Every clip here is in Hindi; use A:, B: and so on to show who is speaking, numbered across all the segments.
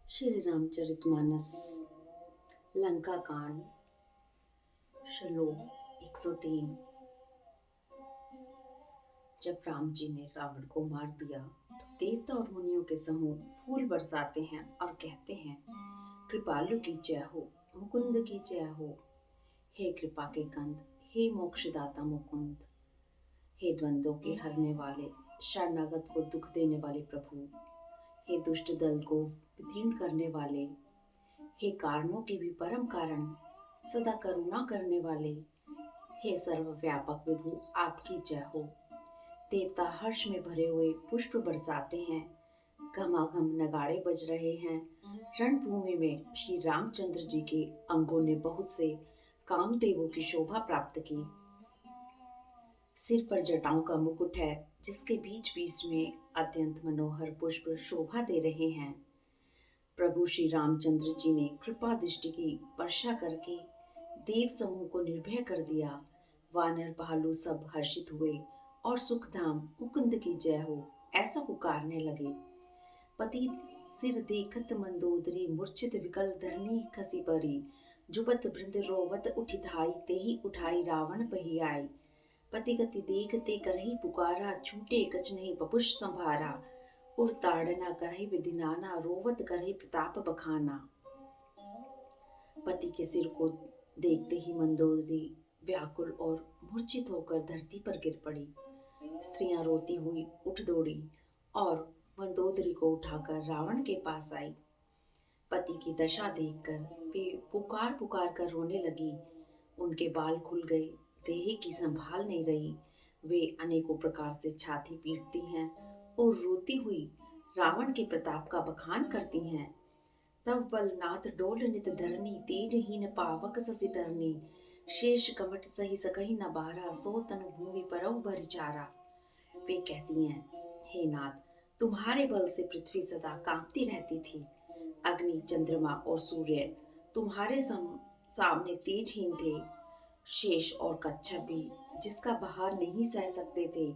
A: श्री रामचरितमानस लंका कांड श्लोक 103। जब राम जी ने रावण को मार दिया तो देवता और मुनियों के समूह फूल बरसाते हैं और कहते हैं, कृपालु की जय हो, मुकुंद की जय हो। हे कृपा के कंद, हे मोक्षदाता मुकुंद, हे द्वंद्वों के हरने वाले, शरणागत को दुख देने वाले प्रभु, हे दुष्ट दल को विदीर्ण करने वाले, हे कारणों के भी परम कारण, सदा करुणा करने वाले, हे सर्वव्यापक विभु, आपकी जय हो। देवता हर्ष में भरे हुए पुष्प बरसाते हैं, घमाघम नगाड़े बज रहे हैं। रणभूमि में श्री रामचंद्र जी के अंगों ने बहुत से कामदेवों की शोभा प्राप्त की। सिर पर जटाओं का मुकुट है, जिसके बीच बीच में अत्यंत मनोहर पुष्प शोभा दे रहे हैं। प्रभु श्री रामचंद्र जी ने कृपा दृष्टि की वर्षा करके देव समूह को निर्भय कर दिया। वानर भालू सब हर्षित हुए और सुखधाम मुकुंद की जय हो ऐसा पुकारने लगे। पति सिर देखत मंदोदरी, मूर्छित विकल धरनी खसी परी। जुबत बृंद रोवत उठी धाई, तेहि उठाई रावण पही आई। पति गति देखते करही पुकारा, छूटे कछ नहीं पपुष संभारा। उर ताड़ना करही विधिनाना, रोवत करही प्रताप बखाना। पति के सिर को देखते ही मंदोदरी व्याकुल और मूर्छित होकर धरती पर गिर पड़ी। स्त्रियां रोती हुई उठ दौड़ी और मंदोदरी को उठाकर रावण के पास आई। पति की दशा देखकर वे पुकार पुकार कर रोने लगी। उनके बाल खुल गए, देह की संभाल नहीं रही। वे अनेकों प्रकार से छाती पीटती हैं और रोती हुई रावण के प्रताप का बखान करती हैं। तव बल नाथ डोल नित धरनी, तेजहीन पावक ससी तरनी। शेष कमट सही सकही न बारा, सो तनु भूमि परौ भरी चारा। वे कहती हैं, हे नाथ, तुम्हारे बल से पृथ्वी सदा कांपती रहती थी। अग्नि, चंद्रमा और सूर्य तुम्हारे सामने तेजहीन थे। शेष और कच्छप भी, जिसका बहार नहीं सह सकते थे,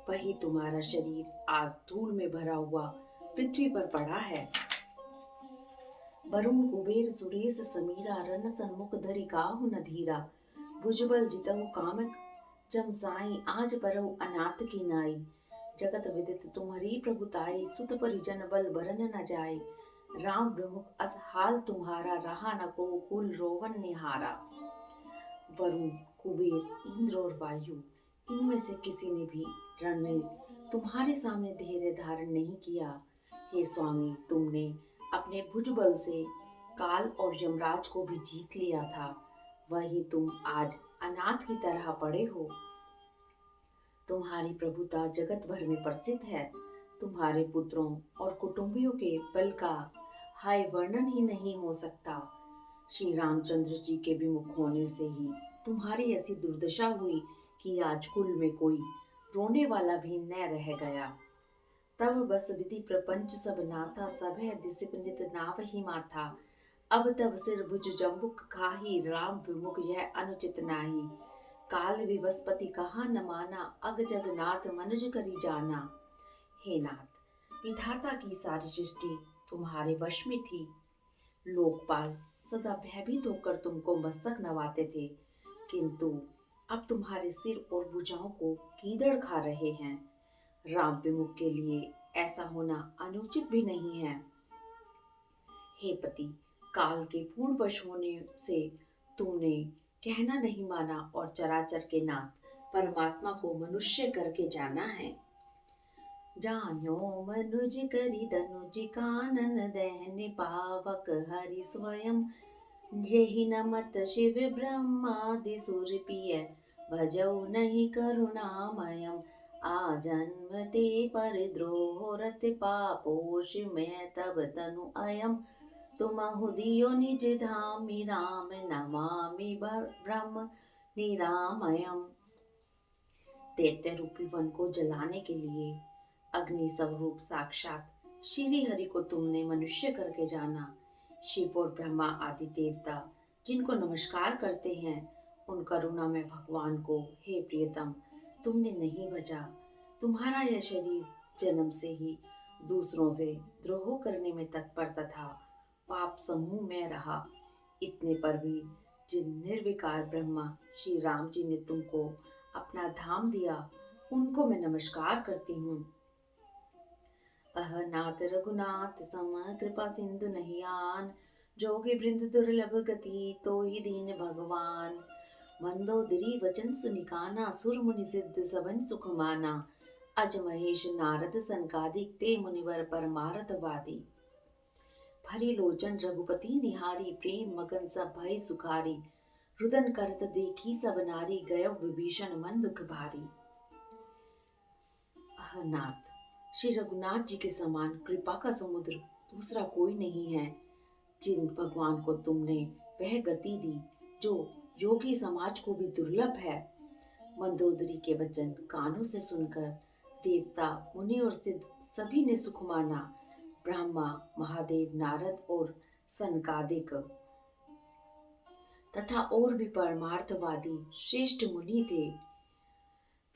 A: वही तुम्हारा शरीर आज धूल में भरा हुआ पृथ्वी पर पड़ा है। वरुण कुबेर सुरेश समीरा, रन सन्मुख धरि काहु न धीरा। भुजबल जितहु कामक जम साई, आज परहु अनाथ की नाई। जगत विदित तुम्हारी प्रभुताई, सुत परिजन बल बरन न जाए। राम विमुख अस हाल तुम्हारा, रहा न को कुल रोवन निहारा। वरुण, कुबेर, इंद्र और वायु, इनमें से किसी ने भी रण में तुम्हारे सामने धैर्य धारण नहीं किया। हे स्वामी, तुमने अपने भुजबल से काल और यमराज को भी जीत लिया था, वही तुम आज अनाथ की तरह पड़े हो। तुम्हारी प्रभुता जगत भर में प्रसिद्ध है। तुम्हारे पुत्रों और कुटुंबियों के बल का हाय वर्णन ही नहीं हो सकता। श्री रामचंद्र जी के विमुख होने से ही तुम्हारी ऐसी दुर्दशा हुई कि आज कुल में कोई रोने वाला भी न रह गया। तब बस विधि प्रपंच सब नाथा, सब है दिसिप नित नाव ही माथा। अब तब सिर भुज जम्बुक खाही, राम विमुख यह अनुचित नाही। काल विवस्पति कहा न माना, अग जगन्नाथ मनुज करी जाना। हे नाथ, विधाता की सारी सृष्टि तुम्हारे वश में थी। लोकपाल सदा भयभीत होकर तुमको मस्तक नवाते थे, किंतु अब तुम्हारे सिर और भुजाओं को कीदड़ खा रहे हैं। राम विमुख के लिए ऐसा होना अनुचित भी नहीं है। हे पति, काल के पूर्ण वश होने से तुमने कहना नहीं माना और चराचर के नाथ परमात्मा को मनुष्य करके जाना है। जानो मनुज करी दनुज कानन, दहन पावक हरि स्वयं। जेहि नमत शिव ब्रह्मादि सुर पिय, भजऊ नहीं करुणामयम्। आ जन्म ते पर द्रोह रत पापोष, मैं तब तनु अयम। तुमहु दियो निज धामी, राम नमामि ब्रह्म निरामयम्। दैत्य रूपी वन को जलाने के लिए अग्नि स्वरूप साक्षात श्री हरि को तुमने मनुष्य करके जाना। शिव और ब्रह्मा आदि देवता जिनको नमस्कार करते हैं, उन करुणामय भगवान को हे प्रियतम तुमने नहीं भजा। तुम्हारा यह शरीर जन्म से ही दूसरों से द्रोह करने में तत्पर तथा पाप समूह में रहा। इतने पर भी जिन निर्विकार ब्रह्मा श्री राम जी ने तुमको अपना धाम दिया, उनको मैं नमस्कार करती हूँ। अहनाथ रघुनाथ सम कृपा सिंधु नहीं आन, जोगे बृंद दुर्लभ गति तो ही दीन भगवान। मंदोदरी वचन सुनिकाना, सुर मुनि सिद्ध सबन सुख माना। अज महेश नारद सनकादिक ते मुनिवर परमारथ वादी। भरी लोचन रघुपति निहारी, प्रेम मगन सब भय सुखारी। रुदन करत देखी सब नारी, गयो विभीषण मन दुख भारी। नाथ, श्री रघुनाथ जी के समान कृपा का समुद्र दूसरा कोई नहीं है। जिन भगवान को तुमने वह गति दी जो योगी समाज को भी दुर्लभ है। मंदोदरी के वचन कानों से सुनकर देवता मुनि और सिद्ध सभी ने सुख माना। ब्रह्मा महादेव नारद और सनकादिक तथा और भी परमार्थवादी श्रेष्ठ मुनि थे।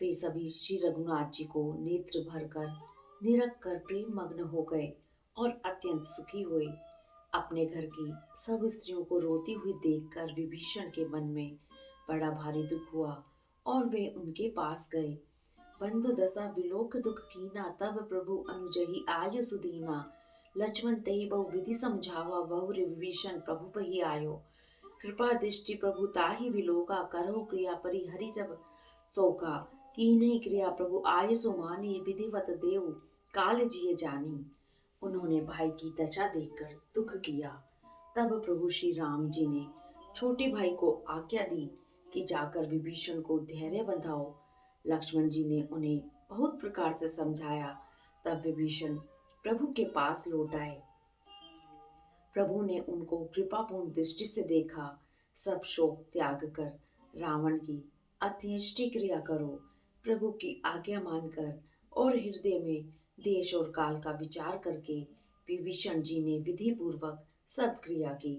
A: वे सभी श्री रघुनाथ जी को नेत्र भरकर निरख कर प्रेम मग्न हो गए और अत्यंत सुखी हुए। अपने घर की सब स्त्रियों को रोती हुई देखकर विभीषण के मन में बड़ा भारी दुख हुआ और वे उनके पास गए। बंधु दशा विलोक दुख कीना, तब प्रभु अनुजहि आय सुदीना। लक्ष्मण तेहि बहु विधि समझावा, बहुरे विभीषण प्रभु पहि आयो। कृपा दृष्टि प्रभु ताहि विलोका, करहु क्रिया परि हरि जब सोका। कीन्ही क्रिया प्रभु आय सो मानी, विधिवत देव काल जिय जानी। उन्होंने भाई की दशा देखकर दुख किया। तब प्रभु श्री राम जी ने छोटे भाई को आज्ञा दी कि जाकर विभीषण को धैर्य बंधाओ। लक्ष्मण जी ने उन्हें बहुत प्रकार से समझाया। तब विभीषण प्रभु के पास लौट आए। प्रभु ने उनको कृपापूर्ण दृष्टि से देखा। सब शोक त्याग कर रावण की अंत्येष्टि क्रिया करो। प्रभु की आज्ञा मानकर और हृदय में देश और काल का विचार करके विभीषण जी ने विधि पूर्वक सब क्रिया की।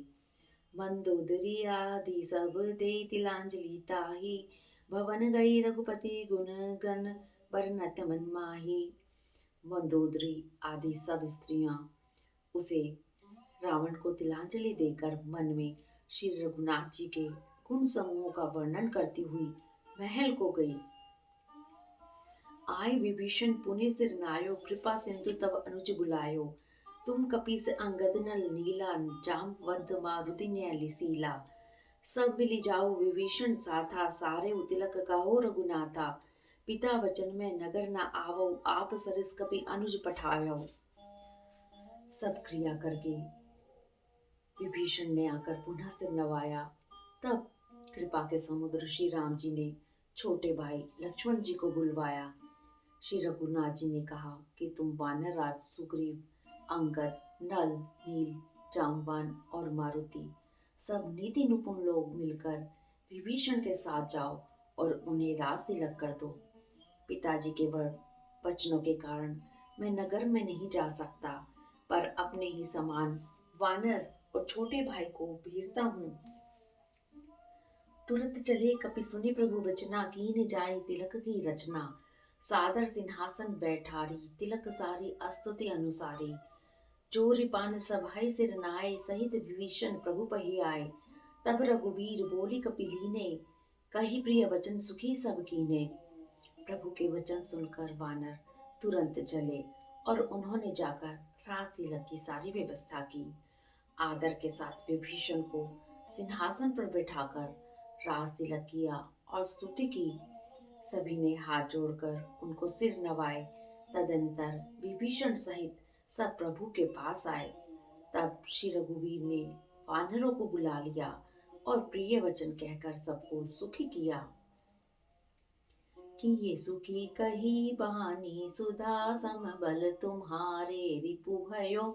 A: मंदोदरी आदि सब दे तिलांजलि ताहि, भवन गई रघुपति गुण गण बरनत मन माही। मंदोदरी आदि सब स्त्रियां उसे रावण को तिलांजलि देकर मन में श्री रघुनाथ जी के गुण समूहों का वर्णन करती हुई महल को गई। आय विभीषण पुनि सिर नायो, कृपा सिंधु तब अनुज बुलायो। तुम कपीस अंगद नल नीला, जामवंत मारुति न्याय सीला। सब मिली जाओ विभीषण साथा, सारे तिलक कहो रघुनाथा। पिता वचन में नगर न आवो, आप सरस कपि अनुज पठायो। सब क्रिया करके विभीषण ने आकर पुनः सिर नवाया। तब कृपा के समुद्र श्री राम जी ने छोटे भाई लक्ष्मण जी को बुलवाया। श्री रघुनाथ जी ने कहा कि तुम वानर राज सुग्रीव, अंगद, नल, नील, जामवान और मारुति सब नीति निपुण लोग मिलकर विभीषण के साथ जाओ और उन्हें रास तिलक कर दो। पिताजी के वचनों के कारण मैं नगर में नहीं जा सकता, पर अपने ही समान वानर और छोटे भाई को भेजता हूँ। तुरंत चले कपि सुनि प्रभु वचना, कीन जाए तिलक की रचना। सादर सिंहासन बैठारी, तिलक सारी अस्तुति अनुसारी। चोरी पान सभाई सिर नाय, सहित विभीषण प्रभु पहि आए। तब रघुबीर बोली कपिलीने, कही प्रिय वचन सुखी सब कीने। प्रभु के वचन सुनकर वानर तुरंत चले और उन्होंने जाकर रास तिलक की सारी व्यवस्था की। आदर के साथ विभीषण को सिंहासन पर बैठाकर रास तिलक किया और स्तुति की। सभी ने हाथ जोड़कर उनको सिर नवाए। तदंतर विभीषण सहित सब प्रभु के पास आए। तब श्री रघुवीर ने वानरों को बुला लिया और प्रिय वचन कहकर सबको सुखी किया। कि ये सुखी कही बानी, सुधा सम बल तुम्हारे। रिपु भयो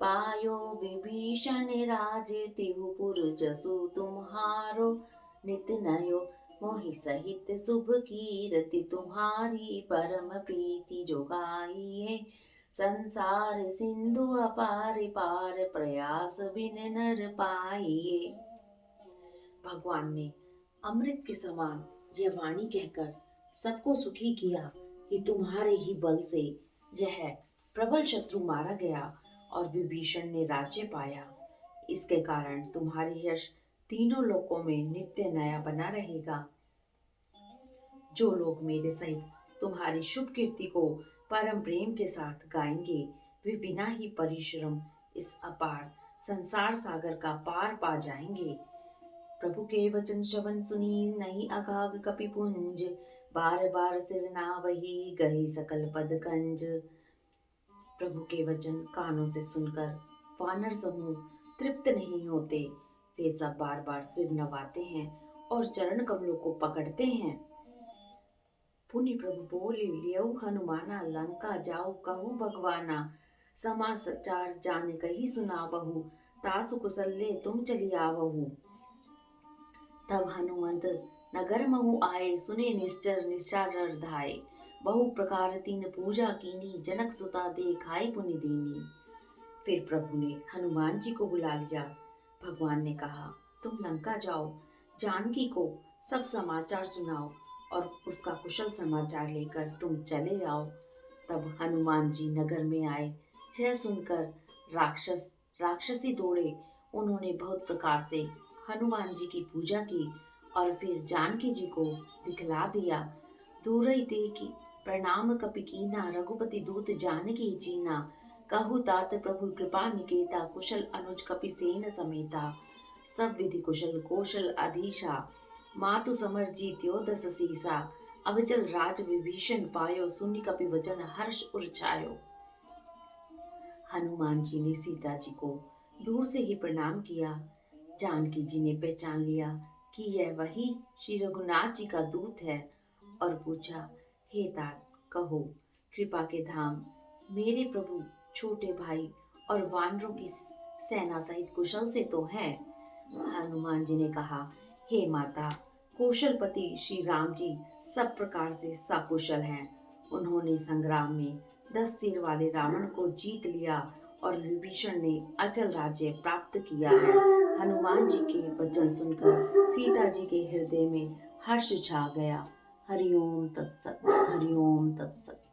A: पायो विभीषण राज, तिहुपुर जसु तुम्हारो। नित नयो मोहि सहित शुभ कीरति, तुम्हारी परम प्रीति जो गाई है। संसार सिंधु अपार पार, प्रयास बिन नर पाइए। भगवान ने अमृत के समान यह वाणी कहकर सबको सुखी किया कि तुम्हारे ही बल से यह प्रबल शत्रु मारा गया और विभीषण ने राज्य पाया। इसके कारण तुम्हारी यश तीनों लोकों में नित्य नया बना रहेगा। जो लोग मेरे सहित तुम्हारी शुभ कीर्ति को परम प्रेम के साथ गाएंगे, वे बिना ही परिश्रम इस अपार संसार सागर का पार पा जाएंगे। प्रभु के वचन श्रवण सुनी नहीं अगाग कपिपुंज, बार बार सिर नावहि गही सकल पद कंज। प्रभु के वचन कानों से सुनकर वानर समूह तृप्त नहीं होते, वे सब बार बार सिर नवाते हैं और चरण कमलों को पकड़ते हैं। पुनि प्रभु बोले लियो हनुमाना, लंका जाओ कहूँ भगवाना, समाचार जान कही सुनावहु, तासु कुशल्य तुम चली आवहु। तब हनुमंत नगर महु आए, सुने निश्चर निशाचर धाये, बहु प्रकार तीन पूजा कीनी, जनक सुता देखाई पुनि दीनी। फिर प्रभु ने हनुमान जी को बुला लिया। भगवान ने कहा, तुम लंका जाओ, जानकी को सब समाचार सुनाओ और उसका कुशल समाचार लेकर तुम चले आओ। तब हनुमान जी नगर में आए। यह सुनकर राक्षसी दौड़े। उन्होंने बहुत प्रकार से हनुमान जी की पूजा की और फिर जानकी जी को दिखला दिया। दूर ही देखी प्रणाम कपि कीना, रघुपति दूत जानकी चीना, कहु तात प्रभु कृपा निकेता, कुशल अनुज कपि सेन समेता, सब विधि कुशल कौशल अधीशा, मातु समर जीत्यो दस सीसा, अविचल राज विभीषण पायो, सुनि कपि वचन हर्ष उर छायो। हनुमान जी ने सीता जी को दूर से ही प्रणाम किया। जानकी जी ने पहचान लिया कि यह वही श्री रघुनाथ जी का दूत है और पूछा, हे तात कहो, कृपा के धाम मेरे प्रभु छोटे भाई और वानरों की सेना सहित कुशल से तो है। हनुमान जी ने कहा, हे माता, कौशलपति श्री राम जी सब प्रकार से सकुशल हैं। उन्होंने संग्राम में 10 सिर वाले रावण को जीत लिया और विभीषण ने अचल राज्य प्राप्त किया है। हनुमान जी के वचन सुनकर सीता जी के हृदय में हर्ष छा गया। हरिओम तत्सत, हरिओम तत्सत।